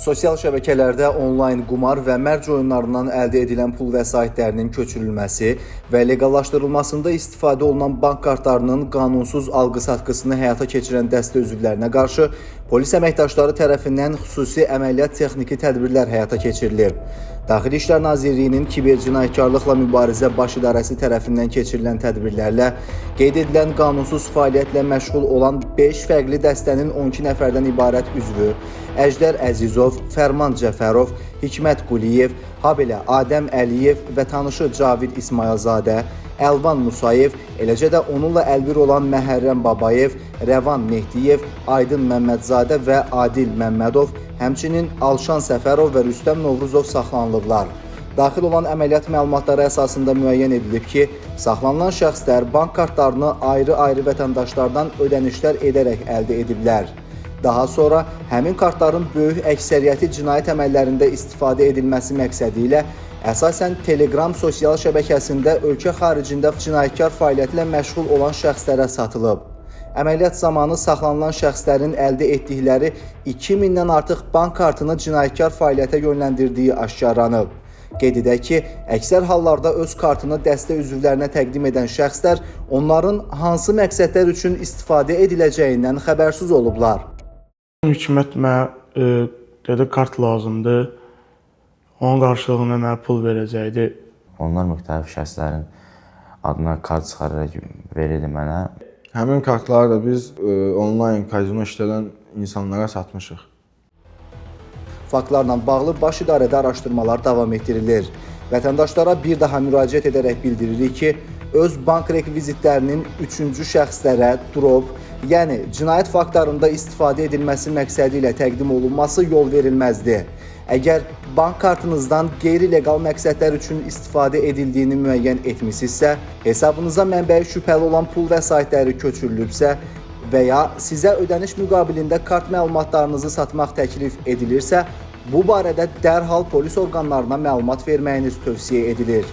Sosial şəbəkələrdə onlayn qumar və mərc oyunlarından əldə edilən pul vəsaitlərinin köçürülməsi və leqallaşdırılmasında istifadə olunan bank kartlarının qanunsuz alqı-satqısını həyata keçirən dəstə üzvlərinə qarşı polis əməkdaşları tərəfindən xüsusi əməliyyat texniki tədbirlər həyata keçirilib. Daxili İşlər Nazirliyinin kibercinayətkarlıqla mübarizə baş idarəsi tərəfindən keçirilən tədbirlərlə qeyd edilən qanunsuz fəaliyyətlə məşğul olan 5 fərqli dəstənin 12 nəfərdən ibarət üzvü Əjdər Əzizov, Fərman Cəfərov, Hikmət Quliyev, habelə Adəm Əliyev və tanışı Cavid İsmayılzadə, Əlvan Musayev, eləcə də onunla əlbir olan Məhərrəm Babayev, Rəvan Mehdiyev, Aydın Məmmədzadə və Adil Məmmədov, həmçinin Alşan Səfərov və Rüstəm Novruzov saxlanılıblar. Daxil olan əməliyyat məlumatları əsasında müəyyən edilib ki, saxlanılan şəxslər bank kartlarını ayrı-ayrı vətəndaşlardan ödənişlər edərək əldə ediblər. Daha sonra həmin kartların böyük əksəriyyəti cinayət əməllərində istifadə edilməsi məqsədi ilə əsasən Telegram sosial şəbəkəsində ölkə xaricində cinayətkar fəaliyyətlə məşğul olan şəxslərə satılıb. Əməliyyat zamanı saxlanılan şəxslərin əldə etdikləri 2000-dən artıq bank kartını cinayətkar fəaliyyətə yönləndirdiyi aşkarlanıb. Qeyd edək ki, əksər hallarda öz kartını dəstə üzvlərinə təqdim edən şəxslər onların hansı məqsədlər üçün istifadə ediləcəyindən xəbərsiz olublar. Hikmət mənə dedi kart lazımdır, onun qarşılığında mənə pul verəcəkdi. Onlar müxtəlif şəxslərin adına kart çıxararaq verirdi mənə. Həmin kartları da biz onlayn kazino işləyən insanlara satmışıq. Faktlarla bağlı baş idarədə araşdırmalar davam etdirilir. Vətəndaşlara bir daha müraciət edərək bildiririk ki, öz bank rekvizitlərinin üçüncü şəxslərə drop, yəni cinayət faktlarında istifadə edilməsi məqsədi ilə təqdim olunması yol verilməzdir. Əgər bank kartınızdan qeyri-legal məqsədlər üçün istifadə edildiyini müəyyən etmisinizsə, hesabınıza mənbəyi şübhəli olan pul vəsaitləri köçürülübsə və ya sizə ödəniş müqabilində kart məlumatlarınızı satmaq təklif edilirsə, bu barədə dərhal polis orqanlarına məlumat verməyiniz tövsiyə edilir.